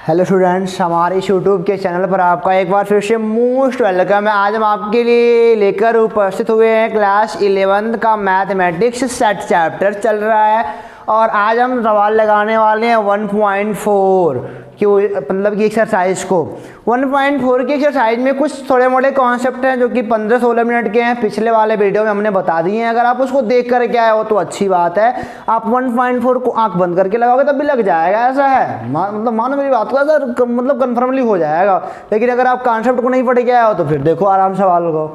Hello students, हमारे इस YouTube के चैनल पर आपका एक बार फिर से मोस्ट वेलकम है। आज हम आपके लिए लेकर उपस्थित हुए हैं क्लास 11th का मैथमेटिक्स सेट चैप्टर चल रहा है और आज हम सवाल लगाने वाले हैं 1.4 कि मतलब कि एक्सरसाइज को 1.4 की एक्सरसाइज में कुछ थोड़े मोटे कॉन्सेप्ट हैं जो कि 15-16 मिनट के हैं। पिछले वाले वीडियो में हमने बता दिए हैं। अगर आप उसको देख कर के आए हो तो अच्छी बात है। आप 1.4 को आंख बंद करके लगाओगे तब भी लग जाएगा, ऐसा है। मतलब मानो मेरी बात को, ऐसा मतलब कन्फर्मली हो जाएगा। लेकिन अगर आप कॉन्सेप्ट को नहीं पढ़ के आए हो तो फिर देखो आराम सवाल को।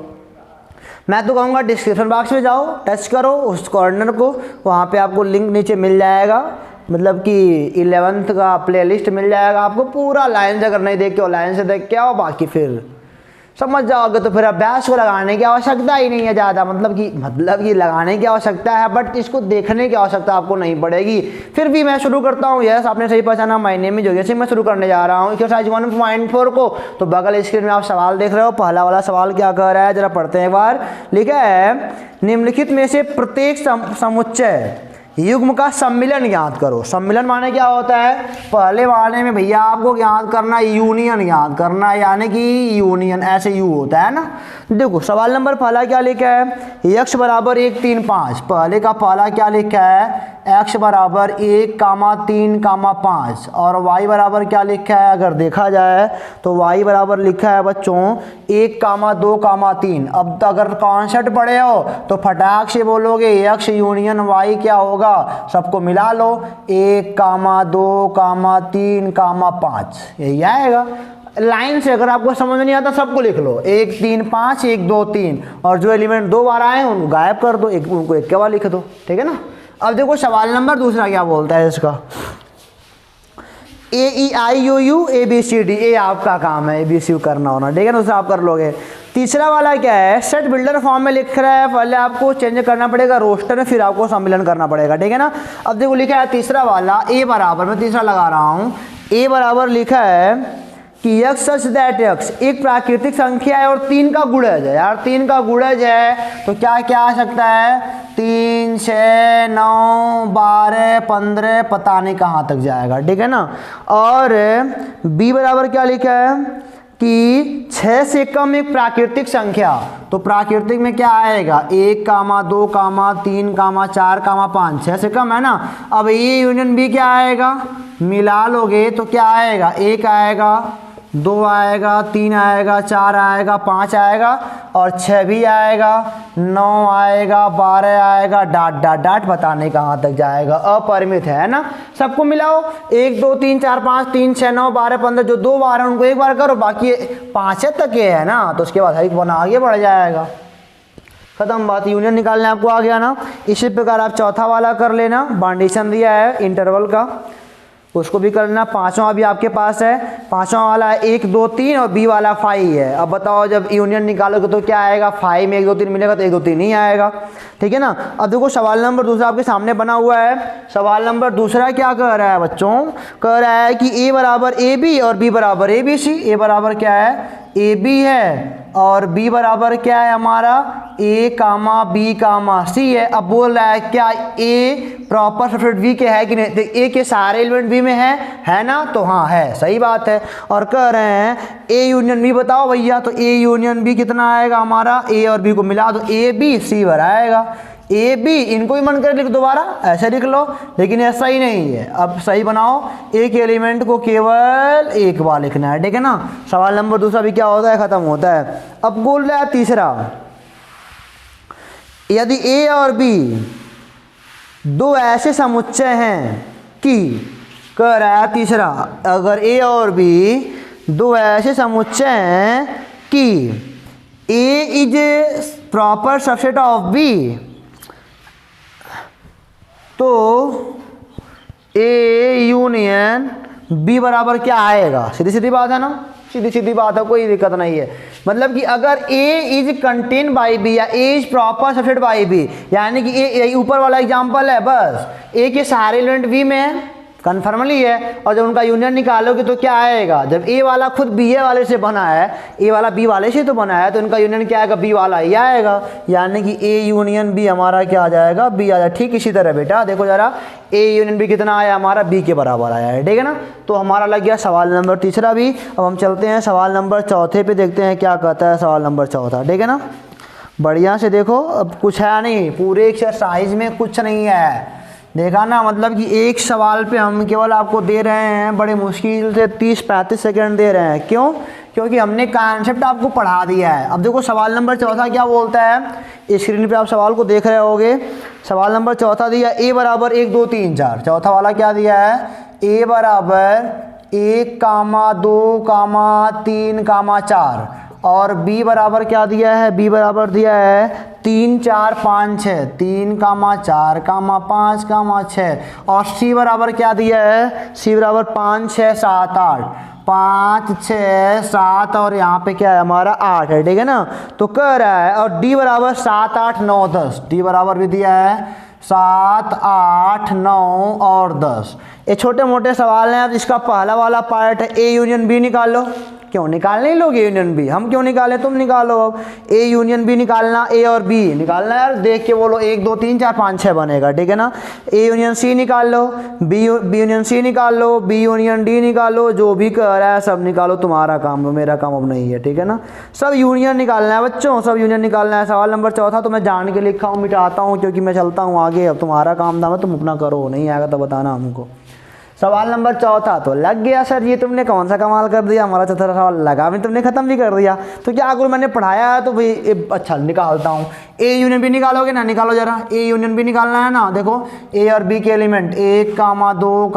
मैं तो कहूँगा डिस्क्रिप्शन बॉक्स में जाओ, टच करो उस कॉर्नर को, वहाँ पे आपको लिंक नीचे मिल जाएगा। मतलब कि 11th का प्लेलिस्ट मिल जाएगा आपको पूरा लाइन से। अगर नहीं देख के लाइन से देख के आओ, बाकी फिर समझ जाओगे। तो फिर अभ्यास को लगाने की आवश्यकता ही नहीं है ज़्यादा। मतलब कि लगाने की आवश्यकता है, बट इसको देखने की आवश्यकता आपको नहीं पड़ेगी। फिर भी मैं शुरू करता हूँ। यस, आपने सही पहचाना, my name is Yogesh Singh. मैं शुरू करने जा रहा हूँ एक्सरसाइज 1.4 को। तो बगल स्क्रीन में आप सवाल देख रहे हो। पहला वाला सवाल क्या कह रहा है, जरा पढ़ते हैं एक बार। लिखा है निम्नलिखित में से प्रत्येक समुच्चय युग्म का सम्मिलन ज्ञात करो। सम्मिलन माने क्या होता है? पहले वाले में भैया आपको ज्ञात करना, यूनियन ज्ञात करना, यानी कि यूनियन ऐसे यू होता है ना। देखो सवाल नंबर पहला क्या लिखा है, x बराबर 1 3 5। पहले का पहला क्या लिखा है, x बराबर 1 3 5 और y बराबर क्या लिखा है? अगर देखा जाए तो y बराबर लिखा है बच्चों 1 2 3। अब तो अगर कॉन्सेप्ट पढ़े हो तो फटाक से बोलोगे x यूनियन y क्या होगा? सबको मिला लो, 1 2 3 5, यही आएगा। लाइन से अगर आपको समझ नहीं आता सबको लिख लो, 1 3 5 1 2 3 और जो एलिमेंट 2 बार आए उनको गायब कर दो, उनको एक के बाद लिख दो, ठीक है ना। अब देखो सवाल नंबर दूसरा क्या बोलता है इसका, AEIOU ABCD, ये आपका काम है, ABCD करना होना, ठीक है ना, उसे आप कर लोगे। तीसरा वाला क्या है, सेट बिल्डर फॉर्म में लिख रहा है। पहले आपको चेंज करना पड़ेगा रोस्टर में, फिर आपको सम्मिलन करना पड़ेगा, ठीक है ना। अब देखो लिखा है तीसरा वाला, A बराबर, मैं तीसरा लगा रहा हूँ, A बराबर लिखा है कि x सच दैट x एक प्राकृतिक संख्या है और 3 का गुणज है। यार 3 का गुणज है तो क्या क्या आ सकता है, 3 6 9 12 15, पता नहीं कहाँ तक जाएगा, ठीक है ना। और b बराबर क्या लिखा है कि 6 से कम एक प्राकृतिक संख्या। तो प्राकृतिक में क्या आएगा, 1 2 3 4 5, 6 से कम है ना। अब ये यूनियन बी क्या आएगा, मिला लोगे तो क्या आएगा, 1 आएगा, 2 आएगा, 3 आएगा, 4 आएगा, 5 आएगा और 6 भी आएगा, 9 आएगा, 12 आएगा, डाट डाट डाट बताने कहाँ तक जाएगा, अपरिमित है ना। सबको मिलाओ, 1 2 3 4 5 3 6 9 12 15, जो 2 बार है उनको एक बार करो, बाकी 5 तक ये है ना, तो उसके बाद एक बना आगे बढ़ जाएगा, खत्म बात। यूनियन निकालने आपको आ गया ना। इसी प्रकार आप चौथा वाला कर लेना, बाउंडेशन दिया है इंटरवल का, उसको भी करना। पांचवा भी आपके पास है, पांचवा वाला है 1 2 3 और बी वाला 5 है। अब बताओ जब यूनियन निकालोगे तो क्या आएगा, 5 में 1 2 3 मिलेगा तो 1 2 3 नहीं आएगा, ठीक है ना। अब देखो सवाल नंबर दूसरा आपके सामने बना हुआ है। सवाल नंबर दूसरा क्या कह रहा है बच्चों, कह रहा है कि a बराबर AB और b बराबर ABC। a बराबर क्या है, AB है और b बराबर क्या है हमारा, a b c है। अब बोल रहा है क्या a प्रॉपर सबसेट v के है कि नहीं, तो a के सारे एलिमेंट v में है ना, तो हाँ है, सही बात है। और कह रहे हैं a यूनियन b बताओ भैया, तो a यूनियन b कितना आएगा हमारा, a और b को मिला दो, a b c भर आएगा। ए बी इनको भी मन कर लिख दोबारा, ऐसे लिख लो, लेकिन ऐसा ही नहीं है। अब सही बनाओ, एक एलिमेंट को केवल एक बार लिखना है, ठीक है ना। सवाल नंबर दूसरा भी क्या होता है, खत्म होता है। अब बोल रहा है तीसरा, यदि ए और बी दो ऐसे समुच्चय हैं कि, कह रहा है तीसरा, अगर ए और बी दो ऐसे समुच्चय हैं कि A is proper subset of B, तो ए यूनियन बी बराबर क्या आएगा। सीधी सीधी बात है ना, सीधी सीधी बात है, कोई दिक्कत नहीं है। मतलब कि अगर A is contain by B या A is proper subset by B, यानी कि ए ऊपर वाला एग्जांपल है, बस ए के सारे एलिमेंट बी में है, कन्फर्मली है। और जब उनका यूनियन निकालोगे तो क्या आएगा, जब ए वाला खुद बी ए वाले से बना है, ए वाला बी वाले से तो बना है, तो उनका यूनियन क्या आएगा, बी वाला ए आएगा, यानी कि ए यूनियन बी हमारा क्या आ जाएगा, बी आ जाएगा। ठीक इसी तरह बेटा देखो जरा, ए यूनियन बी कितना आया हमारा, बी के बराबर आया है, ठीक है ना। तो हमारा लग गया सवाल नंबर तीसरा भी। अब हम चलते हैं सवाल नंबर चौथे पे, देखते हैं क्या कहता है सवाल नंबर चौथा, ठीक है ना। बढ़िया से देखो, अब कुछ है नहीं, पूरे एक्सरसाइज में कुछ नहीं है, देखा ना, मतलब कि एक सवाल पे हम केवल आपको दे रहे हैं बड़े मुश्किल से 30-35 सेकंड दे रहे हैं। क्यों? क्योंकि हमने कॉन्सेप्ट आपको पढ़ा दिया है। अब देखो सवाल नंबर चौथा क्या बोलता है, स्क्रीन पे आप सवाल को देख रहे होगे। सवाल नंबर चौथा दिया ए बराबर 1 2 3 4, चौथा वाला क्या दिया है, ए बराबर 1, 2, 3, 4, और बी बराबर क्या दिया है, बी बराबर दिया है 3 4 5 6, 3, 4, 5, 6, और सी बराबर क्या दिया है, सी बराबर 5 6 7 8, 5 6 7, और यहाँ पे क्या है हमारा 8 है, ठीक है ना। तो कह रहा है, और डी बराबर 7 8 9 10, डी बराबर भी दिया है 7 8 9 और 10। ये छोटे मोटे सवाल हैं। अब इसका पहला वाला पार्ट है ए यूनियन बी निकालो। क्यों निकालने ही लोग ए यूनियन बी, हम क्यों निकालें, तुम निकालो। अब ए यूनियन बी निकालना, ए और बी निकालना यार, देख के बोलो 1 2 3 4 5 6 बनेगा, ठीक है ना। ए यूनियन सी निकाल लो, बी यूनियन सी निकाल लो, बी यूनियन डी निकालो, जो भी कह रहा है सब निकालो, तुम्हारा काम है, मेरा काम अब नहीं है, ठीक है ना। सब यूनियन निकालना है बच्चों, सब यूनियन निकालना है। सवाल नंबर चौथा तो मैं जान के लिखा हूँ, मिटाता हूँ क्योंकि मैं चलता हूँ आगे, अब तुम्हारा काम था, तुम अपना करो, नहीं आएगा तो बताना हमको। सवाल नंबर चौथा तो लग गया सर, ये तुमने कौन सा कमाल कर दिया, हमारा चौथा सवाल लगा भी तुमने खत्म भी कर दिया। तो क्या करूँ, मैंने पढ़ाया है तो भाई अच्छा निकालता हूँ। ए यूनियन बी निकालोगे ना, निकालो जरा, ए यूनियन बी निकालना है ना। देखो ए और बी के एलिमेंट 1 2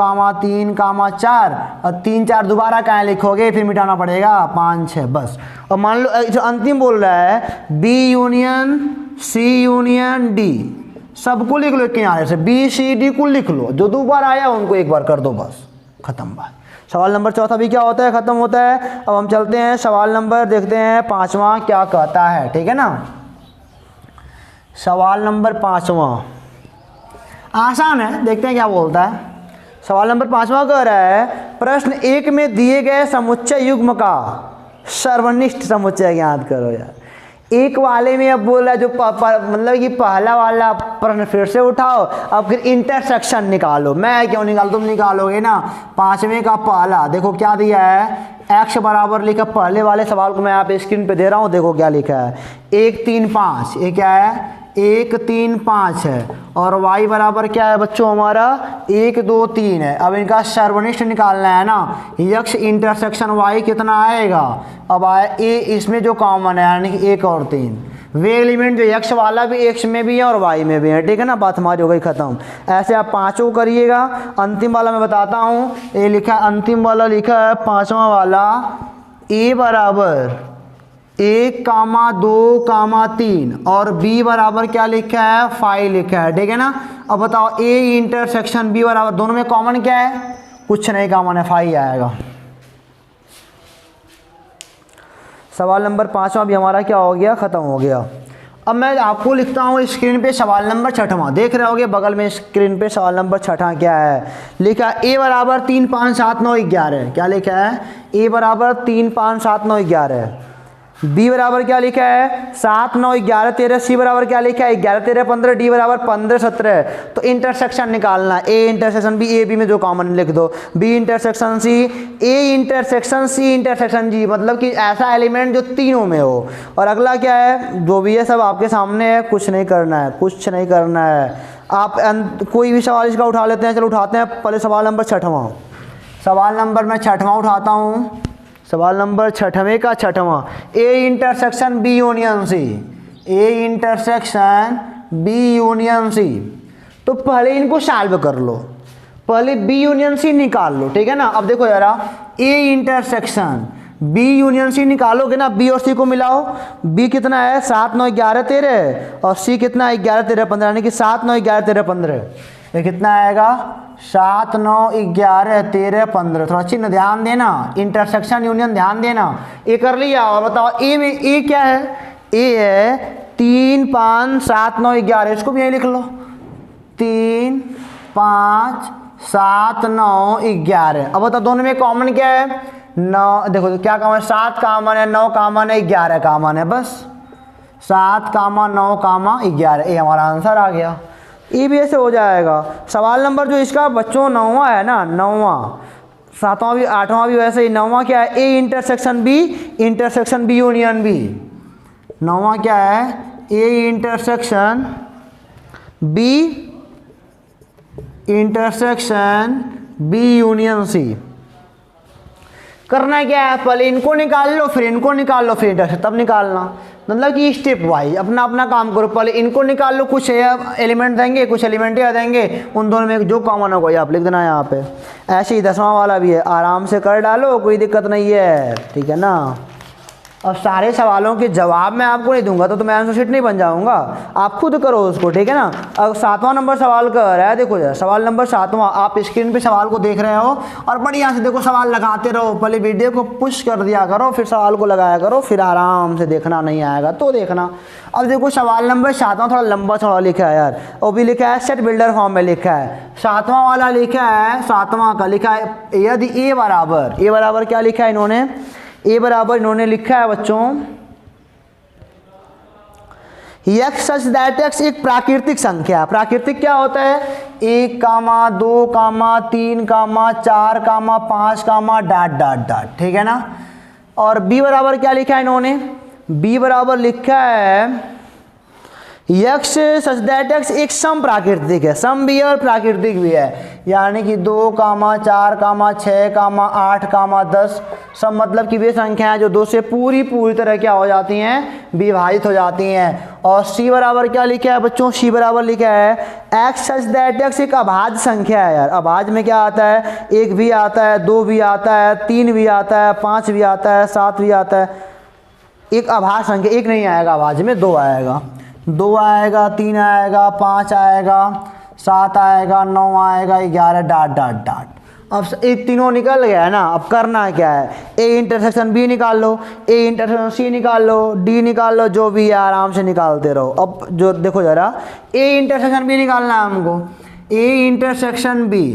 3 4, और 3 4 दोबारा कहाँ लिखोगे, फिर मिटाना पड़ेगा 5 6 बस। और मान लो जो अंतिम बोल रहा है B union C union D, सबको लिख लो किनारे से, बी सी डी को लिख लो, जो दो बार आया उनको एक बार कर दो, बस खत्म बात। सवाल नंबर चौथा भी क्या होता है, खत्म होता है। अब हम चलते हैं सवाल नंबर, देखते हैं पांचवा क्या कहता है, ठीक है ना। सवाल नंबर पांचवा आसान है, देखते हैं क्या बोलता है। सवाल नंबर पांचवा कह रहा है, प्रश्न 1 में दिए गए समुच्चय युग्म का सर्वनिष्ठ समुच्चय ज्ञात करो। यार एक वाले में अब बोला जो मतलब कि पहला वाला प्रश्न फिर से उठाओ, अब फिर इंटरसेक्शन निकालो। मैं क्यों निकाल, तुम निकालोगे ना। पांचवें का पहला देखो क्या दिया है, x बराबर लिखा, पहले वाले सवाल को मैं आप स्क्रीन पे दे रहा हूँ, देखो क्या लिखा है 1 3 5, ये क्या है 1 3 5 है, और y बराबर क्या है बच्चों हमारा 1 2 3 है। अब इनका सर्वनिष्ठ निकालना है ना, x इंटरसेक्शन y कितना आएगा, अब आए a, इसमें जो कॉमन है यानी कि 1 और 3, वे एलिमेंट जो x वाला भी x में भी है और y में भी है, ठीक है ना। बात हमारी हो गई खत्म। ऐसे आप पांचों करिएगा। अंतिम वाला मैं बताता हूँ, ये लिखा है, अंतिम वाला लिखा है पांचवा वाला, a बराबर 1 2 3, और b बराबर क्या लिखा है 5 लिखा है, ठीक है ना। अब बताओ a इंटरसेक्शन b बराबर, दोनों में कॉमन क्या है, कुछ नहीं कॉमन है, 5 आएगा। सवाल नंबर पांचवा भी हमारा क्या हो गया, खत्म हो गया। अब मैं आपको लिखता हूँ स्क्रीन पे सवाल नंबर छठवां, देख रहे होगे बगल में स्क्रीन पे सवाल नंबर छठा क्या है, लिखा a बराबर 3 5 7 9 11, क्या लिखा है a बराबर 3 5 7 9 11, b बराबर क्या लिखा है 7 9 11 13, c बराबर क्या लिखा है 11 13 15, d बराबर 15 17। तो इंटरसेक्शन निकालना, a intersection b, a b में जो कॉमन लिख दो, b intersection c, a intersection c intersection g, मतलब कि ऐसा एलिमेंट जो तीनों में हो। और अगला क्या है, जो भी है सब आपके सामने है, कुछ नहीं करना है, कुछ नहीं करना है। आप कोई भी सवाल इसका उठा लेते हैं, चलो उठाते हैं। पहले सवाल नंबर छठवां, सवाल नंबर मैं छठवां उठाता हूँ। सवाल नंबर छठवें का छठवां, a intersection b union c, a intersection b union c। तो पहले इनको सॉल्व कर लो, पहले b यूनियन c निकाल लो, ठीक है ना। अब देखो जरा, a intersection b union c निकालोगे ना, b और c को मिलाओ, b कितना है 7 9 11 13, और c कितना है 11 13 15, यानी कि 7 9 11 13 15, ये कितना आएगा 7 9 11 13 15। थोड़ा चिन्ह ध्यान देना, इंटरसेक्शन यूनियन ध्यान देना। ये कर लिया। और बताओ ए में, ए क्या है, ए है 3 5 7 9 11, इसको भी यही लिख लो 3 5 7 9 11। अब बताओ दोनों में कॉमन क्या है? 9, देखो तो क्या कॉमन है? 7 कॉमन है, 9 कॉमन है, 11 कॉमन है, बस 7 9 11, ये हमारा आंसर आ गया। ये भी ऐसे हो जाएगा। सवाल नंबर जो इसका बच्चों 9वां है ना, 9वां, 7वां भी 8वां भी वैसे ही। 9वां क्या है? A intersection B union B. 9वां क्या है? A intersection B union C. करना क्या है? पहले इनको निकाल लो, फिर इनको निकाल लो, फिर इंटरसेक्शन तब निकालना। मतलब कि स्टेप वाइज अपना अपना काम करो। पहले इनको निकाल लो, कुछ एलिमेंट देंगे, कुछ एलिमेंट या देंगे, उन दोनों में जो कॉमन होगा आप लिख देना यहाँ पे। ऐसे ही 10वां वाला भी है, आराम से कर डालो, कोई दिक्कत नहीं है, ठीक है ना। अब सारे सवालों के जवाब मैं आपको नहीं दूंगा तो मैं आंसर शीट नहीं बन जाऊंगा, आप खुद करो उसको, ठीक है ना। अब 7वां नंबर सवाल कर रहा है, देखो जरा सवाल नंबर 7वां, आप स्क्रीन पे सवाल को देख रहे हो और बढ़िया से देखो, सवाल लगाते रहो। पहले वीडियो को पुश कर दिया करो, फिर सवाल को लगाया करो, फिर आराम से देखना, नहीं आएगा तो देखना। अब देखो सवाल नंबर 7वां थोड़ा लंबा थोड़ा लिखा है यार, वो भी लिखा है सेट बिल्डर फॉर्म में लिखा है। 7वां वाला लिखा है, 7वां का लिखा है यदि ए बराबर क्या लिखा है इन्होंने? ए बराबर इन्होंने लिखा है बच्चों, एक्स सच दैट एक्स एक प्राकृतिक संख्या। प्राकृतिक क्या होता है? 1 2 3 4 5 डॉट, ठीक है ना। और बी बराबर क्या लिखा है इन्होंने? बी बराबर लिखा है यक्स सच दैट एक्स एक सम प्राकृतिक है, सम भी है और प्राकृतिक भी है। यानी कि 2 4 6 8 10 सब मतलब कि वे संख्याएं जो 2 से पूरी तरह क्या हो जाती हैं? विभाजित हो जाती हैं। और सी बराबर क्या लिखा है बच्चों? सी बराबर लिखा है एक्स सच दैट एक्स एक अभाज्य संख्या है यार। अभाज्य में क्या आता है? 1 भी आता है, 2 भी आता है, 3 भी आता है, 5 भी आता है, 7 भी आता है। एक अभाज्य संख्या, एक नहीं आएगा अभाज्य में, 2 आएगा, 2 आएगा, 3 आएगा, 5 आएगा, 7 आएगा, 9 आएगा, 11 डॉट। अब एक तीनों निकल गया है ना। अब करना क्या है? ए इंटरसेक्शन बी निकाल लो, ए इंटरसेक्शन सी निकाल लो, डी निकाल लो, जो भी है आराम से निकालते रहो। अब जो देखो जरा, ए इंटरसेक्शन बी निकालना है हमको। ए इंटरसेक्शन बी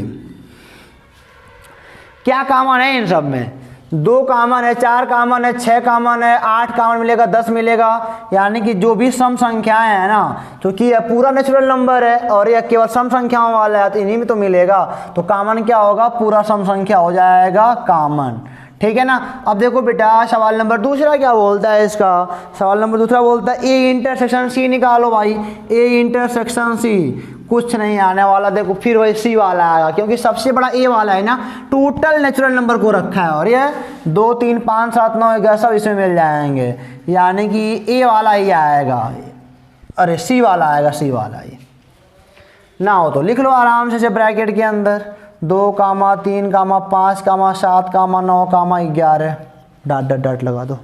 क्या कॉमन है इन सब में? 2 कॉमन है, 4 कॉमन है, 6 कॉमन है, 8 कॉमन मिलेगा, 10 मिलेगा। यानी कि जो भी सम संख्याएं हैं ना, क्योंकि यह पूरा नेचुरल नंबर है और यह केवल सम संख्याओं वाला है तो इन्हीं में तो मिलेगा। तो कॉमन क्या होगा? पूरा सम संख्या हो जाएगा कॉमन, ठीक है ना। अब देखो बेटा सवाल नंबर दूसरा क्या बोलता है इसका? सवाल नंबर दूसरा बोलता है ए इंटरसेक्शन सी निकालो भाई। ए इंटरसेक्शन सी कुछ नहीं आने वाला, देखो फिर वही सी वाला आएगा, क्योंकि सबसे बड़ा ए वाला है ना। टोटल नेचुरल नंबर को रखा है और ये 2 3 5 7 9 11 सब इसमें मिल जाएंगे। यानी कि ए वाला ही आएगा, अरे सी वाला आएगा, सी वाला ही ना हो तो लिख लो आराम से ब्रैकेट के अंदर 2 3 5 7 9 11 डॉट लगा दो।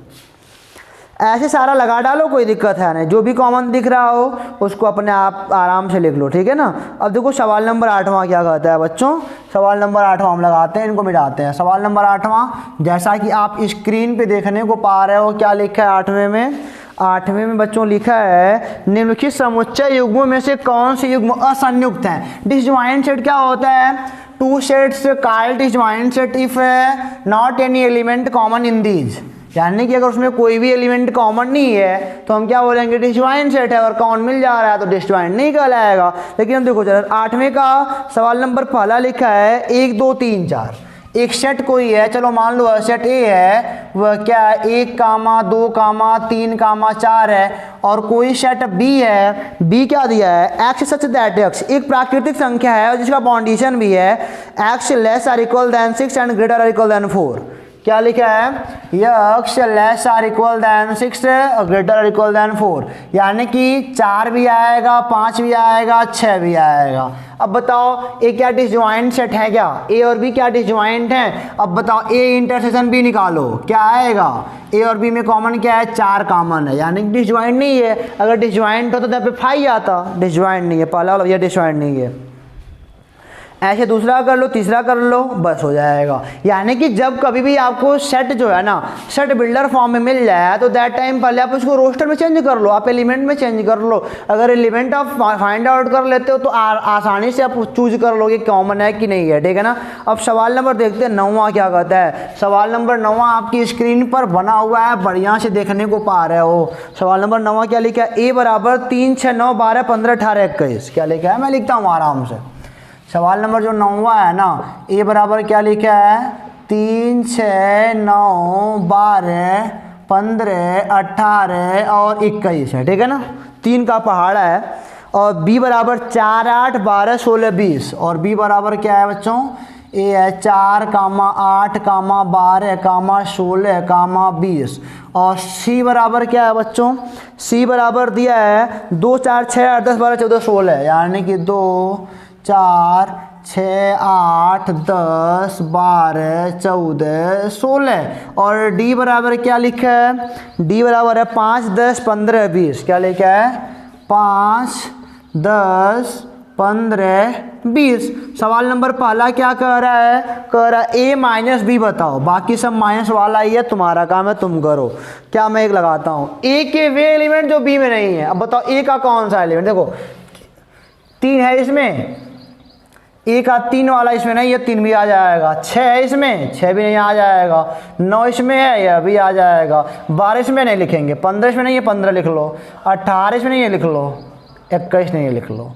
ऐसे सारा लगा डालो, कोई दिक्कत है नहीं। जो भी कॉमन दिख रहा हो उसको अपने आप आराम से लिख लो, ठीक है ना। अब देखो सवाल नंबर 8वां क्या कहता है बच्चों? सवाल नंबर 8वां हम लगाते हैं, इनको मिटाते हैं। सवाल नंबर 8वां जैसा कि आप स्क्रीन पे देखने को पा रहे हो, क्या लिखा है 8वें में? 8वें में बच्चों लिखा है निम्नलिखित समुच्चय युग्मों में से कौन से युग्म असंयुक्त है? डिसजॉइंट सेट क्या होता है? 2 sets called disjoint set if not any element common in these. यानी कि अगर उसमें कोई भी एलिमेंट कॉमन नहीं है तो हम क्या बोलेंगे? डिसजॉइंट सेट है। और कॉमन मिल जा रहा है तो डिसजॉइंट नहीं कहलाएगा। लेकिन हम देखो जरा 8वें का सवाल नंबर पहला लिखा है 1 2 3 4। एक सेट कोई है, चलो मान लो सेट ए है, वह क्या है? 1 2 3 4 है। और कोई सेट बी है, बी क्या दिया है? एक्स सच दैट एक्स एक प्राकृतिक संख्या है और जिसका बाउंडेशन भी है X less or equal than 6 and greater or equal than 4। क्या लिखा है? X less or equal than 6 और ग्रेटर आर इक्वल देन 4। यानी कि 4 भी आएगा, 5 भी आएगा, 6 भी आएगा। अब बताओ ए क्या डिसजॉइंट सेट है क्या? ए और बी क्या डिसजॉइंट है? अब बताओ ए इंटरसेक्शन बी निकालो, क्या आएगा? ए और बी में कॉमन क्या है? 4 कॉमन है, यानी कि डिसजॉइंट नहीं है। अगर डिसजॉइंट होता तो यहाँ पे 5 आता, डिसजॉइंट नहीं है, पहला वाला ये डिसजॉइंट नहीं है। ऐसे दूसरा कर लो, तीसरा कर लो, बस हो जाएगा। यानी कि जब कभी भी आपको सेट जो है ना सेट बिल्डर फॉर्म में मिल जाए तो दैट टाइम पहले आप उसको रोस्टर में चेंज कर लो, आप एलिमेंट में चेंज कर लो। अगर एलिमेंट आप फाइंड आउट कर लेते हो तो आसानी से आप चूज कर लोगे कॉमन है कि नहीं है, ठीक है ना। अब सवाल नंबर देखते हैं 9वां क्या कहता है। सवाल नंबर 9वां आपकी स्क्रीन पर बना हुआ है, बढ़िया से देखने को पा रहे हो। सवाल नंबर 9वां क्या लिखा है, ए बराबर 3 6 9 12 15 18 21। क्या लिखा है, मैं लिखता हूँ आराम से। सवाल नंबर जो 9वां है ना, ए बराबर क्या लिखा है, 3 6 9 12 15 18 और 21 है, ठीक है ना। 3 का पहाड़ा है। और बी बराबर 4 8 12 16 20। और बी बराबर क्या है बच्चों, ए है 4 8 12 16 20। और सी बराबर क्या है बच्चों, सी बराबर दिया है 2 4 6 8 10 12 14 16, यानी कि 2 4 6 8 10 12 14 16। और डी बराबर क्या लिखा है, डी बराबर है 5 10 15 20। क्या लिखा है, 5 10 15 20। सवाल नंबर पहला क्या कह रहा है, कह रहा है ए माइनस बी बताओ। बाकी सब माइनस वाला ही है, तुम्हारा काम है तुम करो। क्या मैं एक लगाता हूँ, ए के वे एलिमेंट जो बी में नहीं है। अब बताओ ए का कौन सा एलिमेंट, देखो 3 है इसमें, ए का 3 वाला इसमें नहीं है, 3 भी आ जाएगा। 6 है इसमें, 6 भी नहीं आ जाएगा। 9 इसमें है, यह भी आ जाएगा। 12 इसमें नहीं लिखेंगे, 15 इसमें नहीं है, 15 लिख लो। 18 इसमें नहीं है, लिख लो। 21 नहीं है, लिख लो।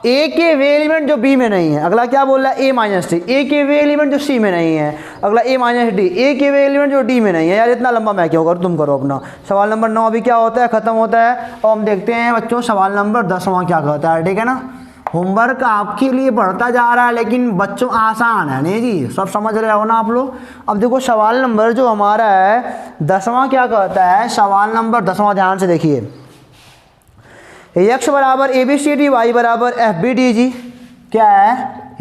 ए के वे एलिमेंट जो बी में नहीं है। अगला क्या बोल रहा है, ए माइनस डी। ए के वे एलिमेंट जो सी में नहीं है। अगला ए माइनस डी। ए के वे एलिमेंट जो डी में नहीं है। यार इतना लंबा मैं क्यों करूँ, तुम करो अपना। सवाल नंबर 9 अभी क्या होता है, खत्म होता है। और हम देखते हैं बच्चों सवाल नंबर 10वां क्या कहता है, ठीक है ना। होमवर्क आपके लिए बढ़ता जा रहा है, लेकिन बच्चों आसान है नहीं जी, सब समझ रहे हो ना आप लोग। अब देखो सवाल नंबर जो हमारा है 10वां क्या कहता है। सवाल नंबर 10वां ध्यान से देखिए, यक्ष बराबर A B C D, Y बराबर एफ बी डी जी। क्या है,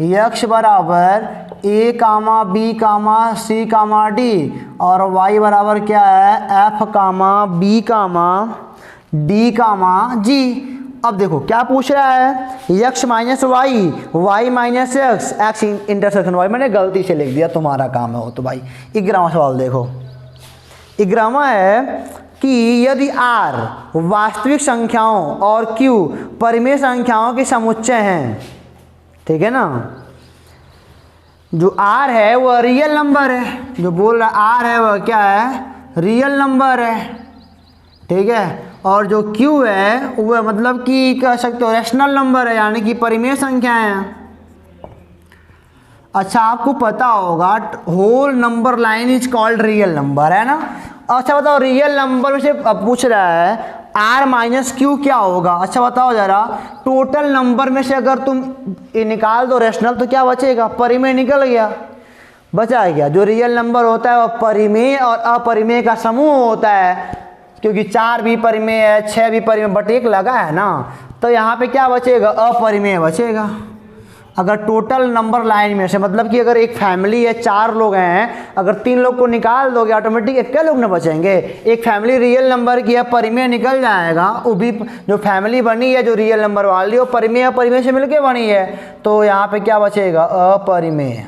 यक्ष बराबर A comma B comma C comma D और वाई बराबर क्या है, F comma B comma D comma G. अब देखो क्या पूछ रहा है, X minus Y, Y minus X, X intersection Y. मैंने गलती से लिख दिया, तुम्हारा काम है वो तो भाई। 11वां सवाल देखो, 11वां है कि यदि R वास्तविक संख्याओं और Q परिमेय संख्याओं के समुच्चय हैं, ठीक है ना। जो R है वह रियल नंबर है, जो बोल रहा R है वह क्या है, रियल नंबर है, ठीक है। और जो Q है वह मतलब कि कह सकते हो रैशनल नंबर है, यानी कि परिमेय संख्याएं हैं। अच्छा आपको पता होगा whole number line is called real number, है ना। अच्छा बताओ रियल नंबर में से पूछ रहा है R माइनस क्यू क्या होगा। अच्छा बताओ जरा, टोटल नंबर में से अगर तुम निकाल दो रैशनल तो क्या बचेगा, परिमेय निकल गया, बचा गया। जो रियल नंबर होता है वह परिमेय और अपरिमेय का समूह होता है, क्योंकि 4 भी परिमेय है, 6 भी परिमेय, बट 1 लगा है ना, तो यहाँ पे क्या बचेगा, अपरिमेय बचेगा। अगर टोटल नंबर लाइन में से, मतलब कि अगर एक फैमिली है 4 लोग हैं, अगर 3 लोग को निकाल दोगे ऑटोमेटिक क्या लोग न बचेंगे। एक फैमिली रियल नंबर की है, परिमेय निकल जाएगा। वो भी जो फैमिली बनी है जो रियल नंबर वाली वो परिमेय अपरिमेय से मिलके बनी है, तो यहाँ पे क्या बचेगा, अपरिमेय।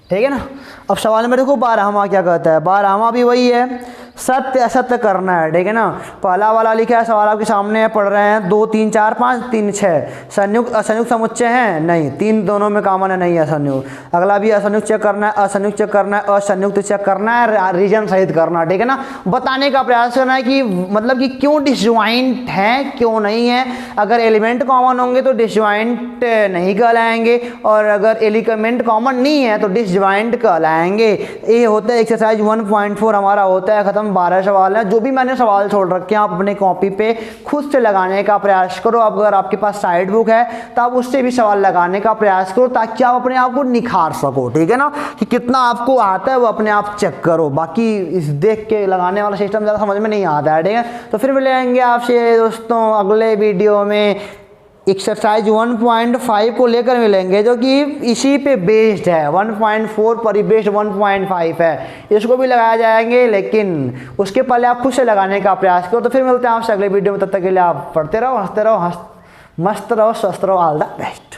ठीक है ना। अब सवाल में देखो 12वां क्या कहता है। 12वां भी वही है, सत्य असत्य करना है, ठीक है ना। पहला वाला लिखा है, सवाल आपके सामने है, पढ़ रहे हैं। 2 3 4 5 3 6 संयुक्त असंयुक्त समुच्चय हैं, नहीं। 3 दोनों में कॉमन है, नहीं है असंयुक्त। अगला भी असंयुक्त चेक करना है, असंयुक्त चेक करना है, असंयुक्त चेक करना है, रीजन सहित करना है, ठीक है ना। बताने का प्रयास करना है कि मतलब कि क्यों डिसज्वाइंट है, क्यों नहीं है। अगर एलिमेंट कॉमन होंगे तो डिसज्वाइंट नहीं कहलाएंगे, और अगर एलिमेंट कॉमन नहीं है तो डिसज्वाइंट कहलाएंगे। ये होता है एक्सरसाइज 1.4 हमारा होता है खत्म। 12 सवाल हैं, जो भी मैंने सवाल छोड़ रखे हैं आप अपने कॉपी पे खुद से लगाने का प्रयास करो। अब अगर आपके पास साइड बुक है तो आप उससे भी सवाल लगाने का प्रयास करो, ताकि आप अपने आप को निखार सको, ठीक है ना। कि कितना आपको आता है वो अपने आप चेक करो। बाकी इस देख के लगाने वाला सिस्टम ज़्यादा समझ में नहीं आता है, ठीक है। तो फिर मिलेंगे आपसे दोस्तों अगले वीडियो में। एक्सरसाइज 1.5 को लेकर मिलेंगे जो कि इसी पे बेस्ड है, 1.4 पर ही बेस्ड 1.5 है, इसको भी लगाया जाएंगे, लेकिन उसके पहले आप खुद से लगाने का प्रयास करो। तो फिर मिलते हैं आपसे अगले वीडियो में, तब तक के लिए आप पढ़ते रहो, हंसते रहो, मस्त रहो, स्वस्थ रहो, ऑल द बेस्ट।